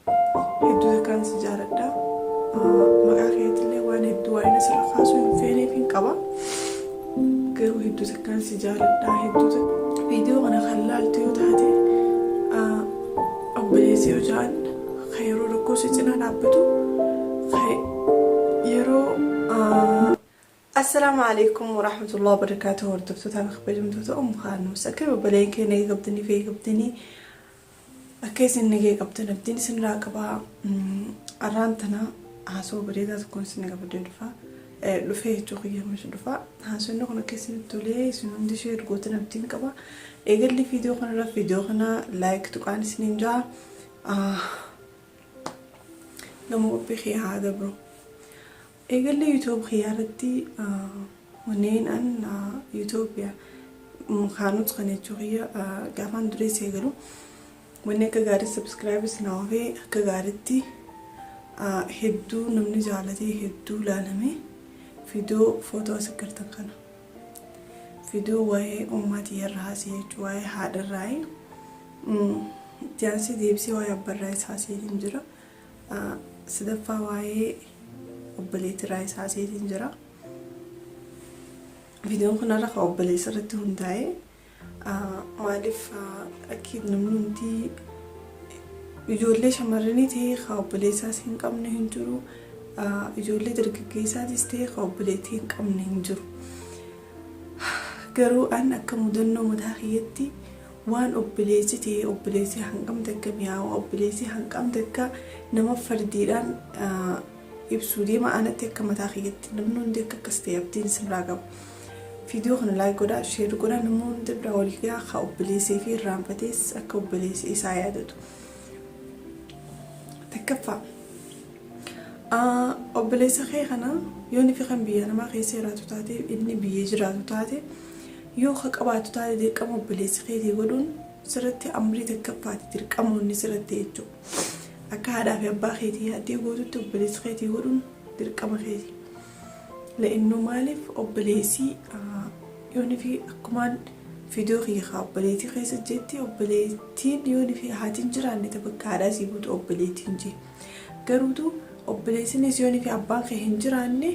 hedduu kan si jaaladha. Maqaa keetillee waan hedduu waa'ee asirra kaasuu hin feeneef hin qaba. Garuu hedduu kan si jaaladha. Hedduu viidiyoo kana kan laaltu yoo taate obboleessi yoo jaan yeroo rakkoo si cinaa dhaabbatu yeroo السلام عليكم ورحمة الله وبركاته. وردفتها بخبجمتها خانوس أكيد ببلين كنا يقبضني في يقبضني أكيد إني يقبضنا بدين سن راكبا أرانتنا هاسو بريدة تكون سن قبض دفا لفيه توقيه مش دفا هاسو إنه كنا كيسن تولي سنون شيء رجوتنا بدين كبا إيجر لي فيديو خنا فيديو خنا لايك تقان سنين جا نمو بخي هذا برو إيجر لي يوتيوب خيارتي ونين أن يوتيوب يا مخانوت قناة شوية قافان دريس يقولوا ونين كجاري سبسكرايبرز ناوي كجارتي هدو نمني جالتي هدو لالمي فيديو فوتو سكرتن خنا فيديو واي أمتي الراسي واي هذا الرأي تيانسي ديبسي واي أبرة ساسي تنجرا سدفا واي obboleetti raayis haaseetiin jira. Viidiyoon kanarra kan obboleessa irratti hundaa'e maaliif akkiid namni hundi ijoollee shamarranii ta'ee kan obboleessaas hin qabne hin jiru. Ijoollee dargaggeessaatis ta'ee kan obboleetti hin qabne hin jiru. Garuu an akka mudannoo mataa kiyyaatti waan obboleessi ta'ee obboleessi hanqamte akka mi'aawa obboleessi hanqamte akka nama fardiidhaan ibsu deema anatti akka mataa kiyyaatti namni hundi akka akkas ta'e abdiin sirraa qabu. Viidiyoo kana laayik godhaa, sheer godhaa, namni hundi biraa walii gahaa akka obboleessii fi irraanfatees akka obboleessi isaa yaadatu. Takkaffaa obboleessa kee kana yoo nifi kan biyya namaa keessa jiraatu taate inni biyyee jiraatu taate yoo ka qabaatu taate dirqama obboleessi keetii godhuun sirratti amrii takkaffaati dirqamoonni sirratti jechuudha. Akka haadhaa fi abbaa keetii yaaddee gootutti obboleessi keetii godhuun dirqama keetii. La'innu maaliif obboleessi yoonii fi akkumaan viidiyoo kiyyaa obboleettii keessa jetti obboleettiin yoonii fi haatiin jiraanne bakka haadhaa sii buutu obboleettiin jee. Garuutu obboleessinis yoonii fi abbaan kee hin jiraanne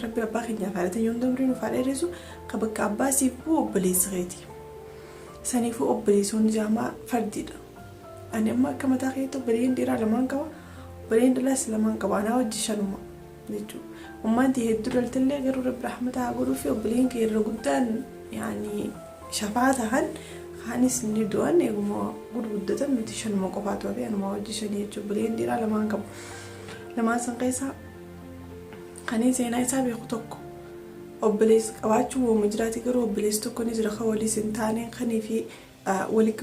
rabbi abbaa keenyaaf haadhatan yoon dabrii nuuf haadha dheeressu ka bakka abbaa sii bu'u obboleessi keetii. Saniifuu obboleessoonni jaamaa fardiidha. Ani amma akka mataa keetti obboleen dhiiraa lamaan qaba obboleen dhalaas lamaan qaba anaa wajji shanuma jechuudha. Ummaanti hedduu dhaltillee garuu rabbi rahmataa godhuu fi obboleen kee irra guddaan yaani shafaa ta'an kaanis ni du'an eeguma gurguddatan miti shanuma qofaatu hafe anuma wajji shanii jechuudha. Obboleen dhiiraa lamaan qaba. Lamaan san keessaa kanii seenaa isaa beeku tokko obboleessi qabaachuu wooma jiraati garuu obboleessi tokko ni jira kan waliis hin taane kanii fi walii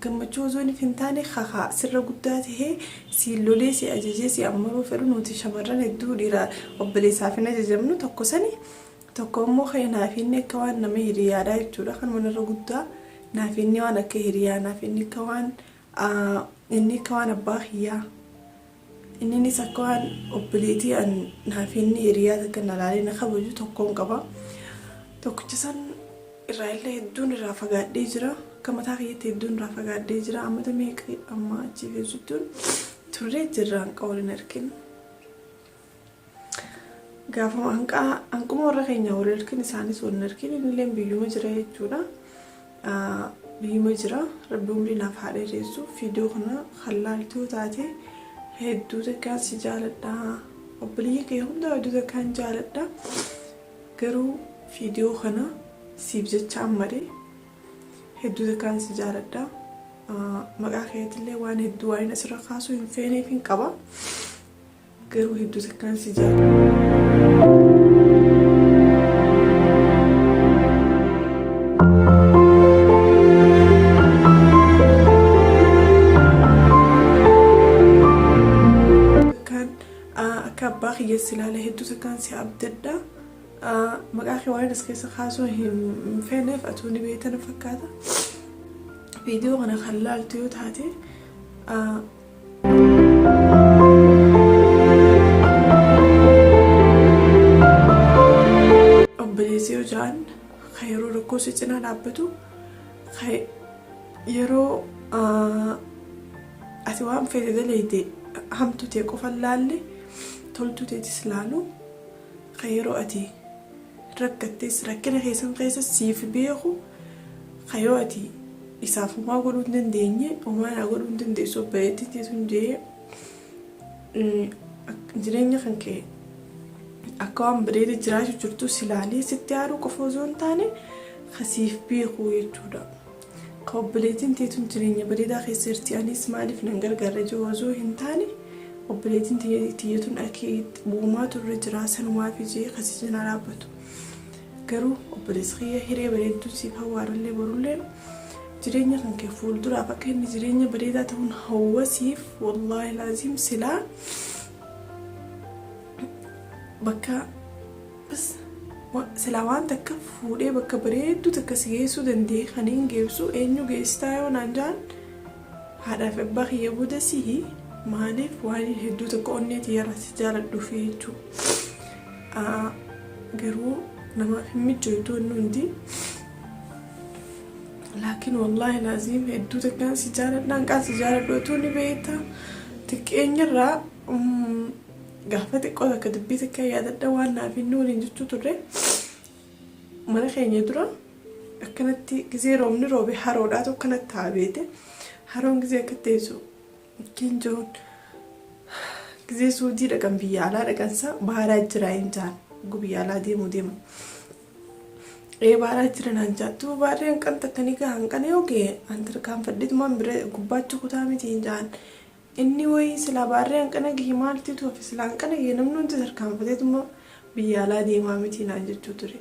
gammachuu osoo hin taane haha sirra guddaa ta'ee si lolee si ajajee si ammaruu fedhu nuti shamarran hedduu dhiira obboleessaaf hin ajajamnu tokko sani tokko immoo kan naaf inni akka waan nama hiriyaadhaa jechuudha. Kan manarra guddaa naaf inni waan akka hiriyaa naaf inni akka waan abbaa kiyyaa innis akka waan obboleetii naaf inni hiriyaa takka nalaalee na kabaju tokkoon qaba. Tokkicha san irraa illee hedduun irraa fagaadhee jira. Kamataa kiyyaatti hedduun irraa fagaadhee jira. Ammata meeqa amma achi keessattuun turree jirraan qawwaliin arginu. Gaafuma hanquma warra keenyaa wal arginu isaanis wal arginu illee biyyuma jira jechuudha. Biyyuma jira rabbi umrii naaf haadha dheeressu. Viidiyoo kana kan laaltuu taate hedduu takkaan si jaaladha. Obboleeyyi kee hunda hedduu takkaan jaaladha. Garuu viidiyoo kana siif jecha ammaree hedduu takkaan si jaaladha. Maqaa keetillee waan hedduu waa'ee asirra kaasuu hin feeneef hin qaba. Garuu hedduu takkaan si jaaladha. Akka abbaa kiyyeessi ilaala hedduu takkaan si abdadha. Maqaa kee waan as keessa kaasuu hin feeneef atuu ni beektan fakkaata. Viidiyoo kana kan laaltu yoo taate obboleessi yoo jaan kan yeroo rakkoo si cinaa dhaabbatu yeroo ati waan fedhe daleeyde hamtu ta'e qofa laalle toltu ta'etis laalu kan yeroo ati rakkattees rakkina keessa siif beeku kan yeroo ati isaaf homaa godhuu hin dandeenye homaa naa godhuu hin dandeessu obboleettii teessuun jee jireenya kan kee akka waan bareeda jiraachuu jirtu silaalee sitti haaduu qofa osoo hin taane kasiif beeku jechuudha. Kan obboleettiin teessuun jireenya bareedaa keessa jirti anis maaliif nan gargaara jiru osoo hin taane obboleettiin tiyyatuun akka bu'umaa turre jira sanumaaf ijee kasii cinaa dhaabbatu. Garuu obboleessi kiyya hiree bareedduu siif hawwaarallee borullee jireenya kan kee fuulduraaf akka inni jireenya bareedaa ta'uun hawwasiif wallaahi laazim silaa bakka bas silaa waan takka fuudhee bakka bareedduu takka si geessuu danda'e kan hin geessu eenyu geessitaa yoo naan jaan haadhaaf abbaa kiyya booda sihi maaliif waan hedduu takka onneeti yaraa si jaaladhuuf jechuudha. Garuu namaaf hin mijjootu hundi laakiin wallaahi laazim hedduu takkaan si jaaladhaan qaan si jaaladhootu ni beektaa xiqqeenyarraa gaafa xiqqoo takka dubbii takka yaadadha waan naaf hin waliin jechuu turre mana keenya dura akkanatti gizee roobni roobe haroodhaatu akkanatti haabeete haroon gizee akka teessu kinjoon gizee suudii dhaqan biyya alaa dhaqansa baaraa jiraa hin jaan biyya alaa deema baaraa jira naan jaattu baarree hanqan takkanii gaa hanqane yookiin antarkaan fadhitumaan bira gubbaachu kutaa miti hin jaan inni wayii silaa baarree hanqana gahii maalti tuufi silaa hanqana gahee namni hundi tarkaanfateetuma biyya alaa deemaa miti naan jechuu ture.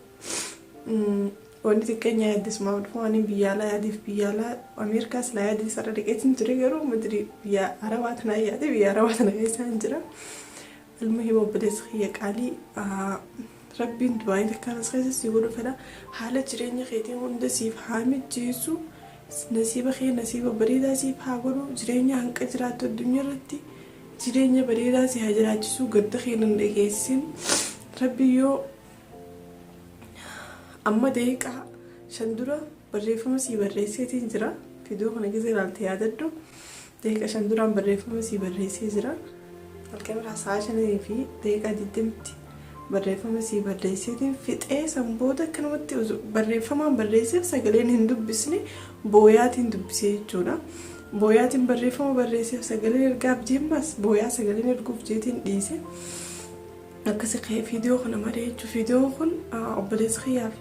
Wanti xiqqeenya yaaddes maaf dhufu waan biyya alaa yaadeef biyya alaa Ameerikaa silaa yaadee sarara dhiqeetiin ture garuu madiri biyya arabaa tanaa yaade biyya arabaa tana keessa hin jira. Ilma hima obboleessa kiyya qaalii rabbiin du'aayin takkaan as keessa si godhu fedha haala jireenya keetiin hunda siif haa mijjeessu. Nasiiba kee nasiiba bareedaa siif haa godhu jireenya hanqa jiraattu addunyaa irratti jireenya bareedaa si haa jiraachisuu gadda kee nan dhageessin rabbi yoo amma daqiiqaa 5 dura barreeffama sii barreesseetiin jira fidoo kana gizee ilaalte yaadadhu daqiiqaa 5 duraan barreeffama sii barreessee jira halkan irraa sa'a 5 fi daqiiqaa 20tti barreeffama sii barreesseetiin fixee sanboota akkanumatti barreeffamaan barreesseef sagaleen hin dubbisne booyaatiin dubbisee jechuudha. Booyaatiin barreeffama barreesseef sagaleen ergaaf jeemmas booyaa sagaleen erguuf jeetiin dhiise. Akkasii ka'ee fiidiyoo kana maree jechuudha. Fiidiyoon kun obboleessa kiyyaaf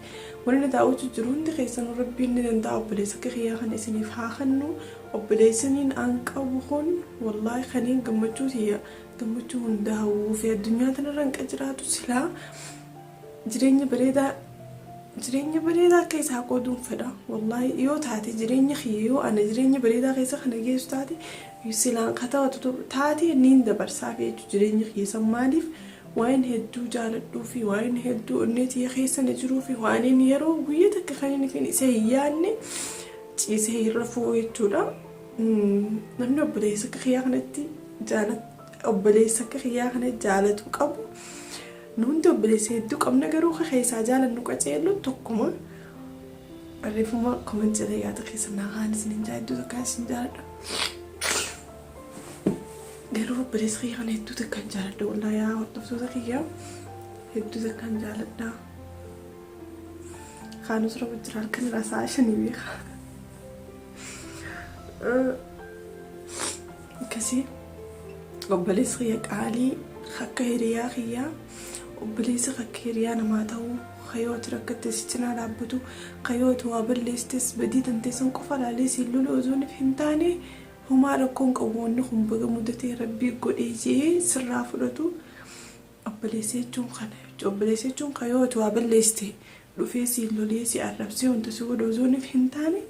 wanni daawwachuu jiru hundi keessan rabbiin ni danda'a obboleessa kiyyaa kana isiniif haa kennu obboleessaniin aan qabu kun wallaahi kaniin gammachuu tiyya gammachuu hundaa hawwuu fi addunyaa tanarra hanqa jiraatu silaa jireenya bareedaa akka isaa qooduun fedha wallaahi yoo taate jireenya kiyya yoo ana jireenya bareedaa keessa kana geessu taate silaan katawatu taate niin dabarsaaf jechuudha jireenya kiyya san maaliif waan hedduu jaaladhuu fi waan hedduu onneetii keessa na jiruu fi waan inni yeroo guyyaa takka kan inni fi isa hin yaadne ciisee irra fu'u jechuudha. Namni obboleessa kiyyaa kanatti obboleessa kiyyaa kana jaalatu qabu nuti obboleessa hedduu qabna garuu keessaa jaalannu qaceellu tokkuma barreeffama komentii yaada keessa naqaan isin jaalladhu takka isin jaalladha. Garuu obboleessa kiyyaa kana hedduu takkaan jaalladha wallaahi yaa hordoftoota kiyyaa hedduu takkaan jaalladha. Kaanus roba jira halkan irraa sa'a 5 beeka. Akkasii obboleessa kiyya qaalii akka hiriyaa kiyyaa obboleessa akka hiriyaa namaa ta'uu kayooti rakkattee si cinaa dhaabbatu kayooti waa balleesstes badii tanteessan qofa laalee siin lolu osoo hin taane humaa rakkoon qabu wanni kun baga mudatee rabbii godhee jee sirraa fudhatu obboleessa jechuun kana obboleessa jechuun kayooti waa balleessite dhufee siin lolee si arrabsee wanta si godhu osoo hin taane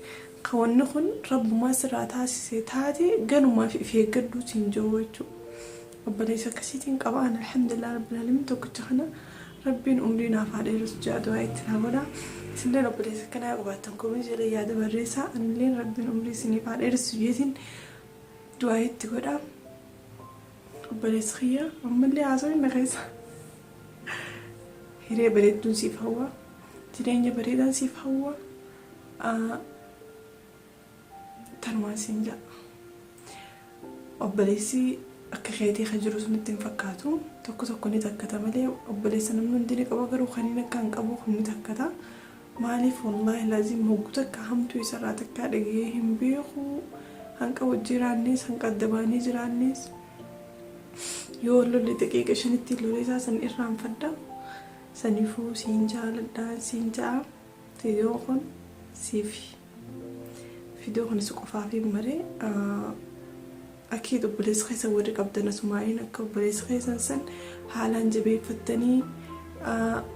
kawanni kun rabbumaa sirraa taasisee taate ganumaaf if eeggadhuu siin jiru jechuudha. obboleessa akkasiitiin qabaan alhamdulillah rabbil alamin tokkicha kana rabbiin umrii naaf haa dheeressu jedha du'aa itti naa godha. Isinleen obboleessa kanaa qabaattan koomii jedhee yaada barreessaa anilleen rabbiin umrii isiniif haa dheeressu jeetiin du'aa itti godha. Obboleessa kiyya ammallee haasawin na keessa hiree bareedduun siif hawwa jireenya bareedaan siif hawwa tanumaan siin jedha. obboleessi akka keetii kan jiru sunitti hin fakkaatu tokko ni takkata malee obboleessa namni hundi ni qaba garuu kan inni akka hin qabu kun ni takkata. Maaliif wallaahi laazim hogguuta akka hamtuu isarraa takkaa dhagee hin beeku hanqa wajjii jiraannes hanqa adda baanii jiraannes yoo lolli daqiiqa 5tti lolee isaa san irraanfadha. Saniifuu siin jaaladha siin ja'a fiidiyoo kun siifi fiidiyoo kunis qofaaf malee akkiid obboleessa keessa warri qabdan asumaa'iin akka obboleessa keessan san haalaan jabeeffattanii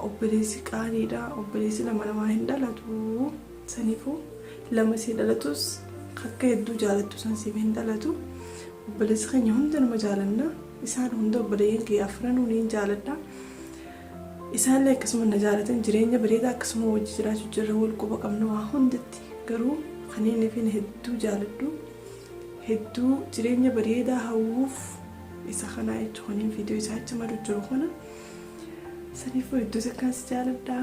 obboleessi qaaliidha. Obboleessi lama hin dhalatu. Saniifuu lama si dhalatus akka hedduu jaalattu san siif hin dhalatu. Obboleessi keenya hunda nama jaalanna. Isaan hunda obboleeyyan kee afranuu ni jaaladha. Isaallee akkasuma na jaalatan jireenya bareedaa akkasuma wajji jiraachuu jirra wal quba qabna waa hundatti. Garuu kanneen fi hedduu jaaladhu. Hedduu jireenya bareedaa hawwuuf isa kanaa jechuun kanneen viidiyoo isaa achi maru jiru kana. Saniifuu hedduu sakkaan si jaaladha.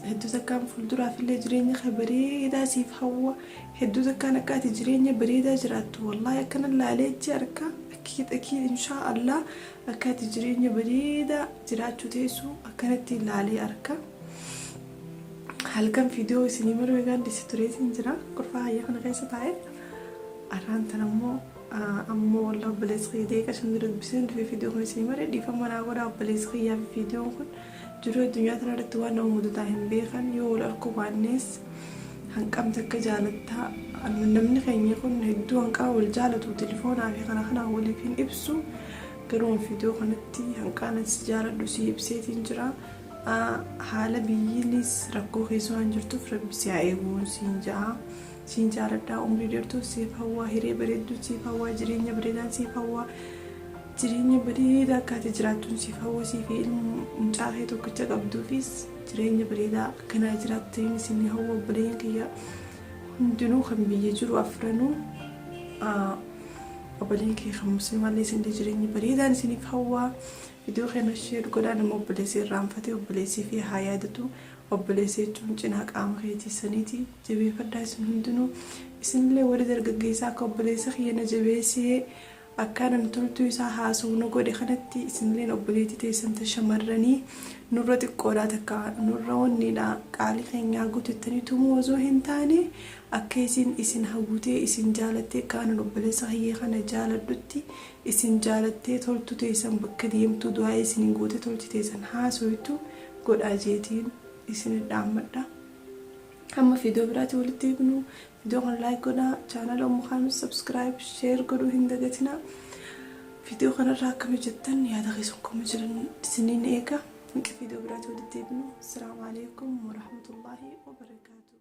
Hedduu sakkaan fuulduraaf illee jireenya kee bareedaa siif hawwa. Hedduu sakkaan akka ati jireenya bareedaa jiraattu wallaahi akkana laalee itti arka. Akkiid inshaa Allah akka ati jireenya bareedaa jiraachuu teessu akkanatti laalee arka. Halkan viidiyoo isinii maruu eegaan disitureetiin jira. Qorfaa hayya kana keessa taa'e. Arraan tan ammoo wallah obboleessi kiyya deeqa shan dura dubbiseen dhufee viidiyoo kun isinii maree dhiifama naa godhaa obboleessi kiyyaa fi viidiyoon kun jiruu addunyaa tana irratti waan nama mudataa hin beekan yoo wal arkuu baannees hanqamte akka jaalattaa namni keenya kun hedduu hanqaa wal jaalatu telefoonaa fi kana waliif hin ibsu garuu viidiyoo kanatti hanqaan as jaaladhu si ibseetiin jira. Haala biyyiinis rakkoo keessa waan jirtuuf rabbi si haa eegu siin ja'a. Siin jaaladha umrii dheertuu siif hawwaa hiree bareedduu siif hawwaa jireenya bareedaan siif hawwaa jireenya bareedaa akka ati jiraattuun siif hawwa siif mucaa kee tokkicha qabduufis jireenya bareedaa akkanaa jiraatteen isin hawwa obboleeyyan kiyya hundinuu kan biyya jiru afranuu obboleeyyan kiyya kan musliimaallee isin jireenya bareedaan isiniif hawwaa. Viidiyoo kana sheer godhaa nama obboleessi irraanfatee obboleessii fi haa yaadatu. Obboleessi jechuun cinaa qaama keetii saniiti jabeeffadhaa isin hundinuu. Isinillee warri dargaggeessaa akka obboleessa kiyya na jabeessee akkaan toltuu isaa haasa'u na godhe kanatti isinillee obboleettii teessan shamarranii nurra xiqqoodhaa takka nurra wanniidha qaalii keenyaa guutettanii tumuu osoo hin taane akka isin hawwutee isin jaalattee kaanan obboleessa kiyya kana jaaladhutti isin jaalattee toltuu teessan bakka deemtu du'aa isin guute tolchi teessan haasa'utu godhaa jeetiin isin dhaammadha. Hamma viidiyoo biraatti walitti eegnu viidiyoo kana laayik godhaa chaanala Ummu Khamis subscribe share godhuu hin dagatinaa. Viidiyoo kanarraa akkami jettan yaada keessan akkuma jiran isiniin eega. Viidiyoo biraatti walitti eegnu. Assalaamu alaikum wa rahmatullahi wa barakaatuh.